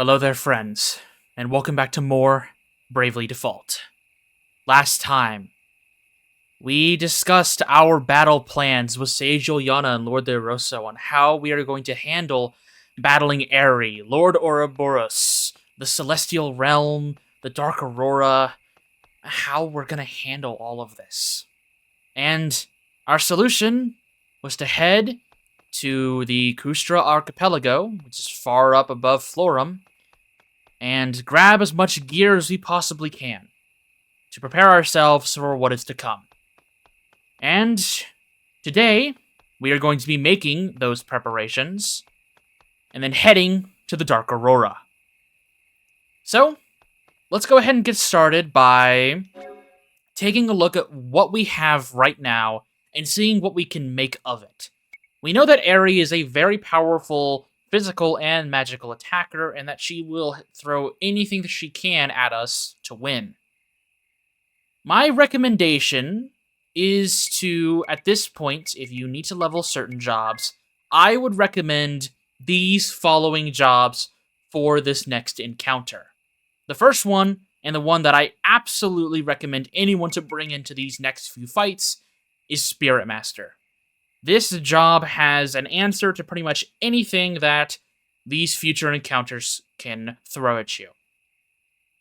Hello there, friends, and welcome back to more Bravely Default. Last time, we discussed our battle plans with Sage Juliana and Lord De Rosso on how we are going to handle battling Eri, Lord Ouroboros, the Celestial Realm, the Dark Aurora, how we're going to handle all of this. And our solution was to head to the Kustra Archipelago, which is far up above Florum, and grab as much gear as we possibly can to prepare ourselves for what is to come. And today, we are going to be making those preparations and then heading to the Dark Aurora. So, let's go ahead and get started by taking a look at what we have right now and seeing what we can make of it. We know that Eri is a very powerful physical and magical attacker, and that she will throw anything that she can at us to win. My recommendation is to, at this point, if you need to level certain jobs, I would recommend these following jobs for this next encounter. The first one, and the one that I absolutely recommend anyone to bring into these next few fights, is Spirit Master. This job has an answer to pretty much anything that these future encounters can throw at you.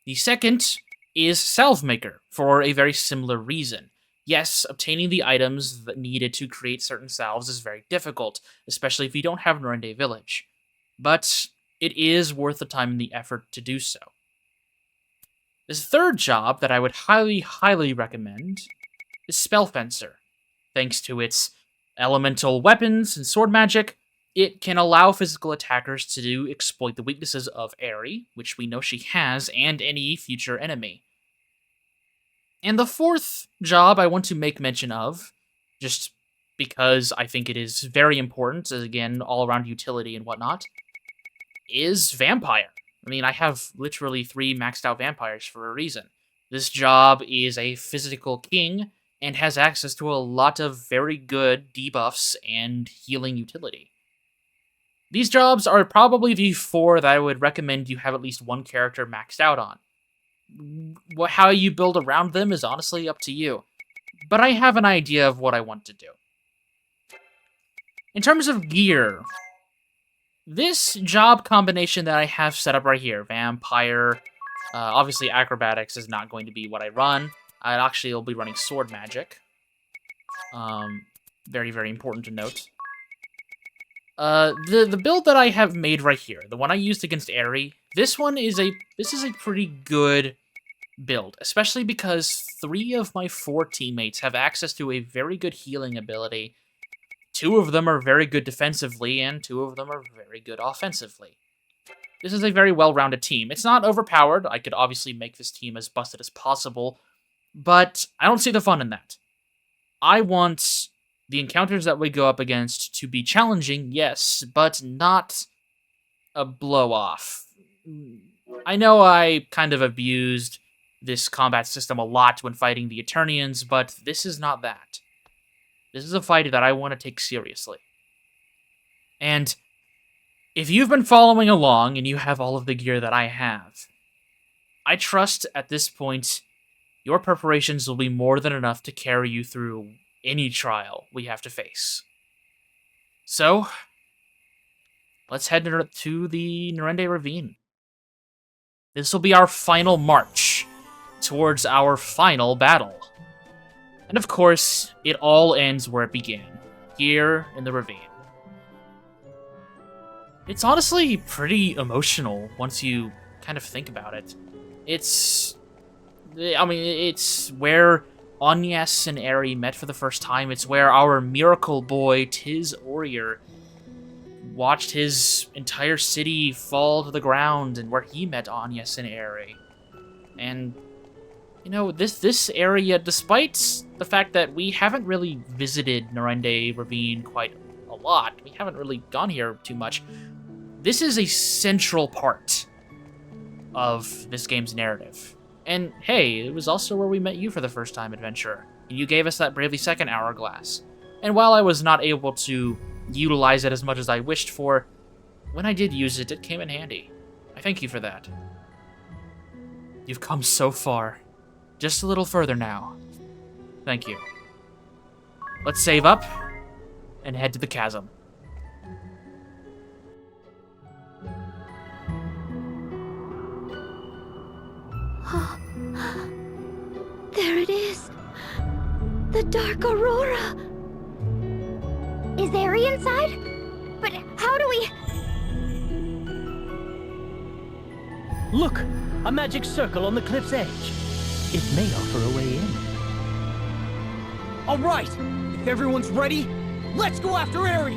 The second is Salve Maker, for a very similar reason. Yes, obtaining the items that needed to create certain salves is very difficult, especially if you don't have Norende Village. But it is worth the time and the effort to do so. This third job that I would highly recommend is Spell Fencer. Thanks to its elemental weapons and sword magic, it can allow physical attackers to exploit the weaknesses of Eri, which we know she has, and any future enemy. And the fourth job I want to make mention of, just because I think it is very important, as again, all-around utility and whatnot, is Vampire. I mean, I have literally 3 maxed out vampires for a reason. This job is a physical king, and has access to a lot of very good debuffs and healing utility. These jobs are probably the 4 that I would recommend you have at least one character maxed out on. How you build around them is honestly up to you, but I have an idea of what I want to do. In terms of gear, this job combination that I have set up right here, Vampire, obviously Acrobatics is not going to be what I run. I actually will be running Sword Magic. Very important to note. The build that I have made right here, the one I used against Eri, this is a pretty good build, especially because 3 of my 4 teammates have access to a very good healing ability. 2 of them are very good defensively, and 2 of them are very good offensively. This is a very well-rounded team. It's not overpowered. I could obviously make this team as busted as possible, but I don't see the fun in that. I want the encounters that we go up against to be challenging, yes, but not a blow-off. I know I kind of abused this combat system a lot when fighting the Eternians, but this is not that. This is a fight that I want to take seriously. And if you've been following along and you have all of the gear that I have, I trust at this point your preparations will be more than enough to carry you through any trial we have to face. So, let's head to the Norende Ravine. This will be our final march towards our final battle. And of course, it all ends where it began, here in the ravine. It's honestly pretty emotional once you kind of think about it. It's where Agnes and Eri met for the first time. It's where our miracle boy, Tiz Orier, watched his entire city fall to the ground, and where he met Agnes and Eri. And, you know, this area, despite the fact that we haven't really visited Norende Ravine quite a lot, we haven't really gone here too much, this is a central part of this game's narrative. And hey, it was also where we met you for the first time, adventurer, and you gave us that Bravely Second hourglass. And while I was not able to utilize it as much as I wished for, when I did use it, it came in handy. I I thank you for that. You've come so far. Just a little further now. Thank you. Let's save up and head to the chasm. There it is. The Dark Aurora. Is Eri inside? But how do we... Look! A magic circle on the cliff's edge. It may offer a way in. All right! If everyone's ready, let's go after Eri!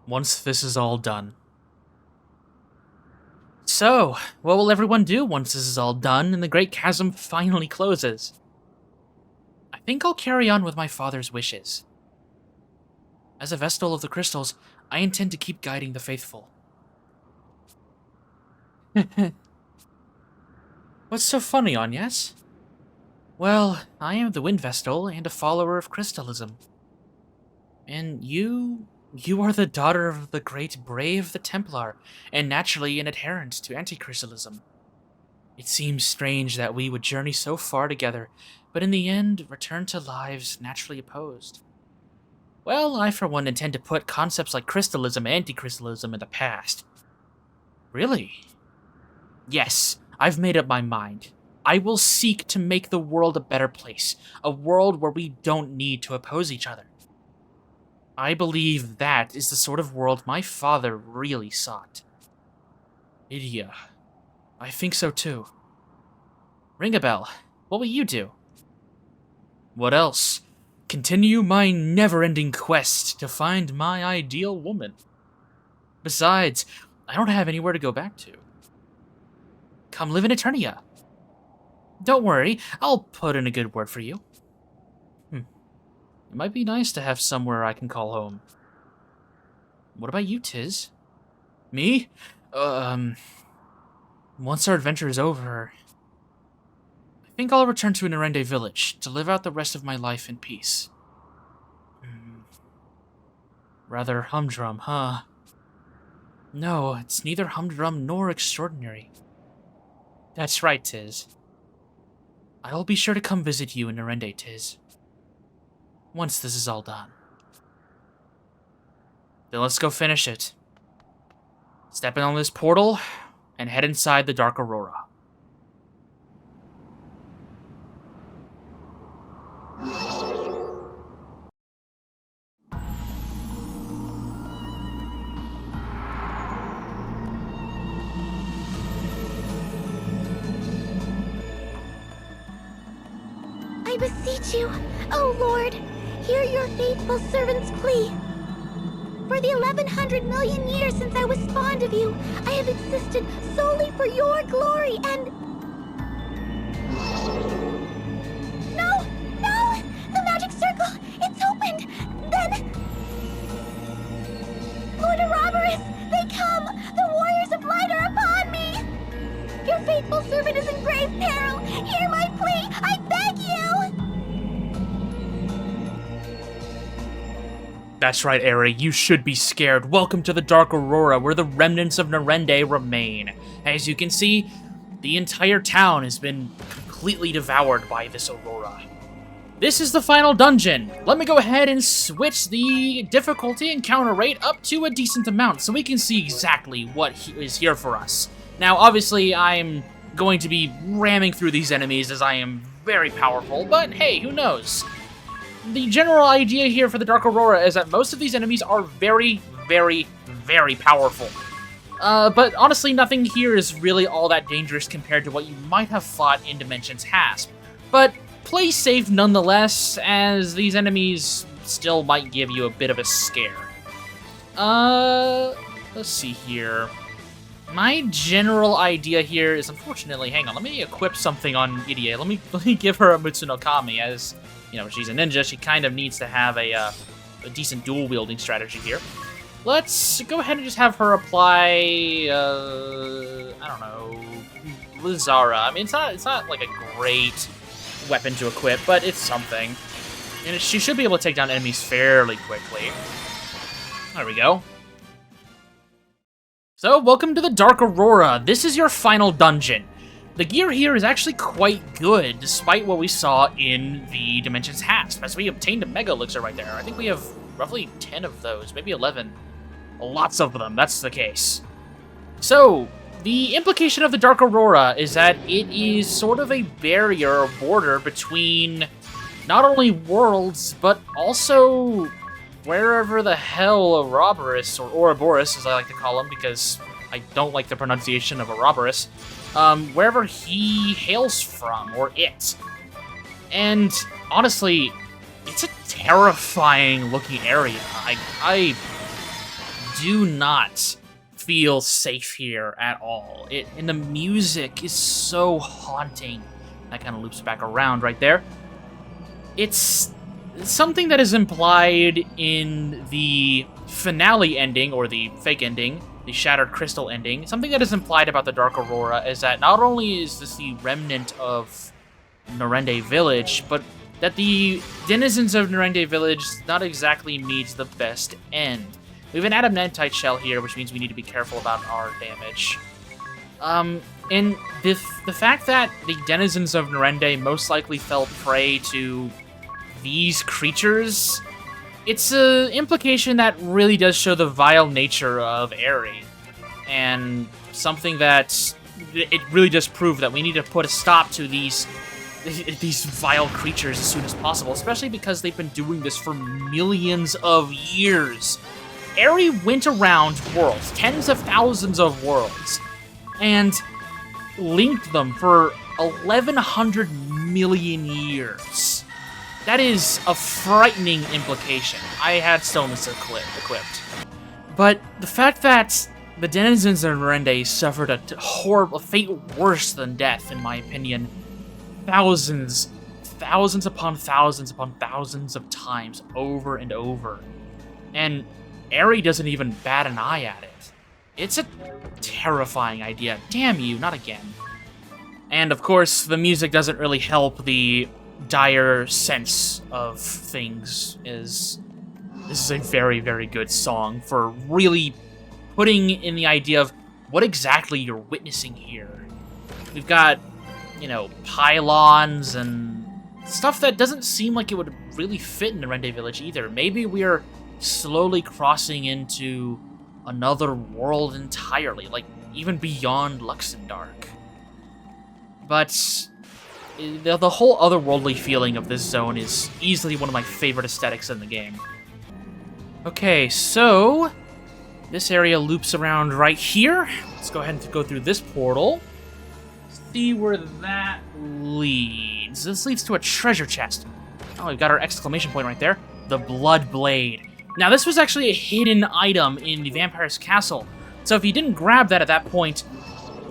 Once this is all done. So, what will everyone do once this is all done and the Great Chasm finally closes? I think I'll carry on with my father's wishes. As a Vestal of the Crystals, I intend to keep guiding the faithful. What's so funny, Agnes? Well, I am the Wind Vestal and a follower of Crystalism. And you are the daughter of the great Brave the Templar, and naturally an adherent to anti-crystalism. It seems strange that we would journey so far together, but in the end, return to lives naturally opposed. Well, I for one intend to put concepts like crystalism and anti-crystalism in the past. Really? Yes, I've made up my mind. I will seek to make the world a better place, a world where we don't need to oppose each other. I believe that is the sort of world my father really sought. Idia. I think so too. Ring a bell. What will you do? What else? Continue my never-ending quest to find my ideal woman. Besides, I don't have anywhere to go back to. Come live in Eternia. Don't worry, I'll put in a good word for you. It might be nice to have somewhere I can call home. What about you, Tiz? Me? Once our adventure is over, I think I'll return to Nerende village to live out the rest of my life in peace. Rather humdrum, huh? No, it's neither humdrum nor extraordinary. That's right, Tiz. I'll be sure to come visit you in Nerende, Tiz. Once this is all done. Then let's go finish it. Step in on this portal and head inside the Dark Aurora. I beseech you, O Lord, hear your faithful servant's plea. For the 1100 million years since I was spawned of you, I have existed solely for your glory and... No! No! The magic circle! It's opened! Then... Lord Ouroboros! They come! The warriors of light are upon me! Your faithful servant is in grave peril! Hear my plea! I beg you! That's right, Eri, you should be scared. Welcome to the Dark Aurora, where the remnants of Nerende remain. As you can see, the entire town has been completely devoured by this Aurora. This is the final dungeon. Let me go ahead and switch the difficulty encounter rate up to a decent amount so we can see exactly what is here for us. Now, obviously, I'm going to be ramming through these enemies as I am very powerful, but hey, who knows? The general idea here for the Dark Aurora is that most of these enemies are very, very, very powerful. But honestly, nothing here is really all that dangerous compared to what you might have fought in Dimension's Hasp. But play safe nonetheless, as these enemies still might give you a bit of a scare. Let's see here. My general idea here is, unfortunately, hang on, let me equip something on Idia. Let me give her a Mutsunokami, as, you know, she's a ninja, she kind of needs to have a decent dual-wielding strategy here. Let's go ahead and just have her apply, I don't know, Blizzara. I mean, it's not like a great weapon to equip, but it's something. And she should be able to take down enemies fairly quickly. There we go. So, welcome to the Dark Aurora. This is your final dungeon. The gear here is actually quite good, despite what we saw in the Dimensions Hasp, as we obtained a Mega Elixir right there. I think we have roughly 10 of those, maybe 11. Lots of them, that's the case. So, the implication of the Dark Aurora is that it is sort of a barrier or border between not only worlds, but also wherever the hell Ouroboros, or Ouroboros as I like to call him, because I don't like the pronunciation of Ouroboros, wherever he hails from, or it. And honestly, it's a terrifying looking area. I do not feel safe here at all. And the music is so haunting. That kind of loops back around right there. It's something that is implied in the finale ending, or the fake ending, the Shattered Crystal ending. Something that is implied about the Dark Aurora is that not only is this the remnant of Norende Village, but that the denizens of Norende Village not exactly meets the best end. We have an adamantite shell here, which means we need to be careful about our damage. And the fact that the denizens of Norende most likely fell prey to these creatures, it's an implication that really does show the vile nature of Eri, and something that it really does prove that we need to put a stop to these vile creatures as soon as possible, especially because they've been doing this for millions of years. Eri went around worlds, tens of thousands of worlds, and linked them for 1,100 million years. That is a frightening implication. I had Stillness equipped. But the fact that the denizens of Norende suffered a fate worse than death, in my opinion, thousands upon thousands upon thousands of times, over and over. And Eri doesn't even bat an eye at it. It's a terrifying idea. Damn you, not again. And of course, the music doesn't really help the dire sense of things. This is a very, very good song for really putting in the idea of what exactly you're witnessing here. We've got, pylons and stuff that doesn't seem like it would really fit in the Norende Village either. Maybe we're slowly crossing into another world entirely, like even beyond Luxendark. But the whole otherworldly feeling of this zone is easily one of my favorite aesthetics in the game. Okay, so this area loops around right here. Let's go ahead and go through this portal. See where that leads. This leads to a treasure chest. Oh, we've got our exclamation point right there. The Blood Blade. Now, this was actually a hidden item in the Vampire's Castle. So if you didn't grab that at that point,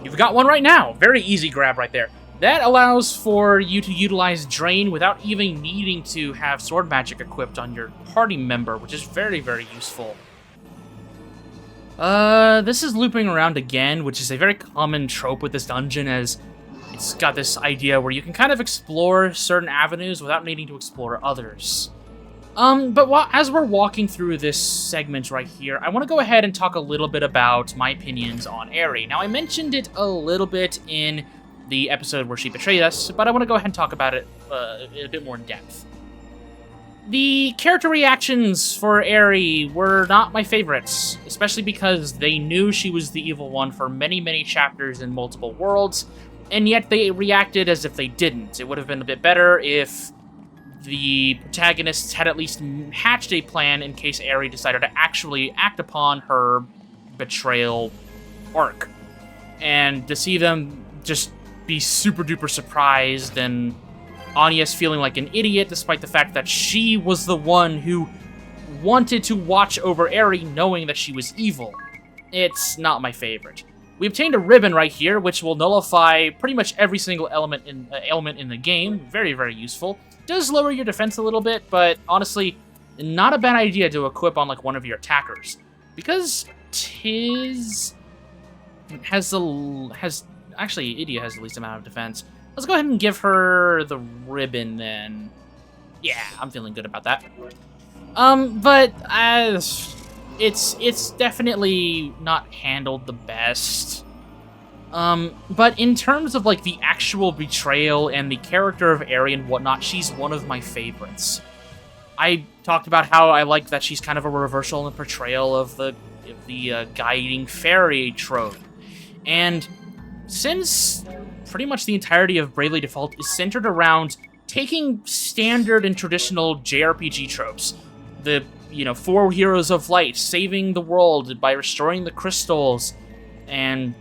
you've got one right now. Very easy grab right there. That allows for you to utilize Drain without even needing to have sword magic equipped on your party member, which is very, very useful. This is looping around again, which is a very common trope with this dungeon, as it's got this idea where you can kind of explore certain avenues without needing to explore others. But as we're walking through this segment right here, I want to go ahead and talk a little bit about my opinions on Eri. Now, I mentioned it a little bit in the episode where she betrayed us, but I want to go ahead and talk about it a bit more in depth. The character reactions for Eri were not my favorites, especially because they knew she was the evil one for many, many chapters in multiple worlds, and yet they reacted as if they didn't. It would have been a bit better if the protagonists had at least hatched a plan in case Eri decided to actually act upon her betrayal arc. And to see them just be super duper surprised and Anya's feeling like an idiot despite the fact that she was the one who wanted to watch over Eri knowing that she was evil. It's not my favorite. We obtained a ribbon right here, which will nullify pretty much every single ailment in the game. Very, very useful. It does lower your defense a little bit, but honestly, not a bad idea to equip on like one of your attackers. Because Tiz actually, Idia has the least amount of defense. Let's go ahead and give her the ribbon then. Yeah, I'm feeling good about that. But it's definitely not handled the best. But in terms of, like, the actual betrayal and the character of Eri and whatnot, she's one of my favorites. I talked about how I like that she's kind of a reversal and portrayal of the guiding fairy trope. And since pretty much the entirety of Bravely Default is centered around taking standard and traditional JRPG tropes, the, 4 heroes of light saving the world by restoring the crystals, and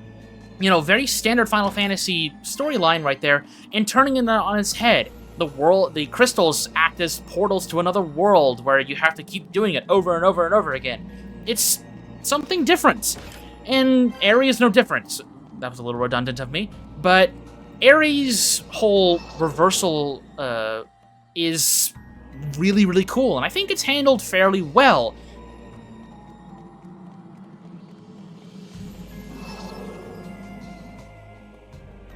very standard Final Fantasy storyline right there, and turning it on its head. The crystals act as portals to another world where you have to keep doing it over and over and over again. It's something different. And Eri is no different. That was a little redundant of me. But Eri's whole reversal is really, really cool, and I think it's handled fairly well.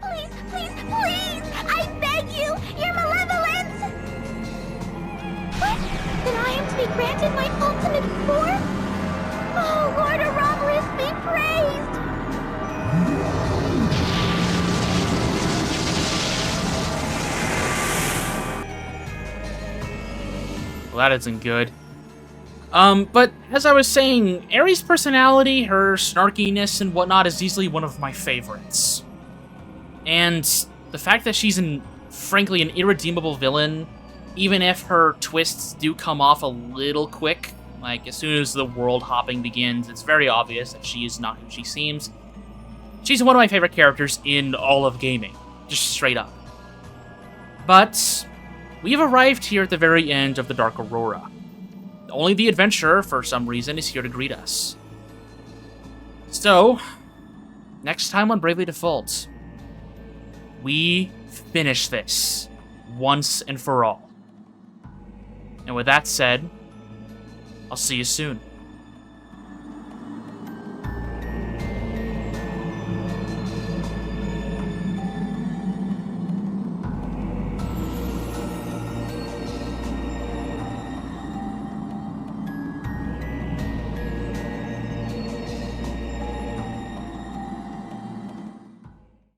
Please, please, please! I beg you! Your malevolence! What? Then I am to be granted my ultimate form? Oh, Lord Ouroboros, be praised! Well, that isn't good. But as I was saying, Eri's personality, her snarkiness and whatnot is easily one of my favorites. And the fact that she's, frankly, an irredeemable villain, even if her twists do come off a little quick, like, as soon as the world hopping begins, it's very obvious that she is not who she seems. She's one of my favorite characters in all of gaming, just straight up. But we've arrived here at the very end of the Dark Aurora. Only the adventurer, for some reason, is here to greet us. So, next time on Bravely Default, we finish this once and for all. And with that said, I'll see you soon.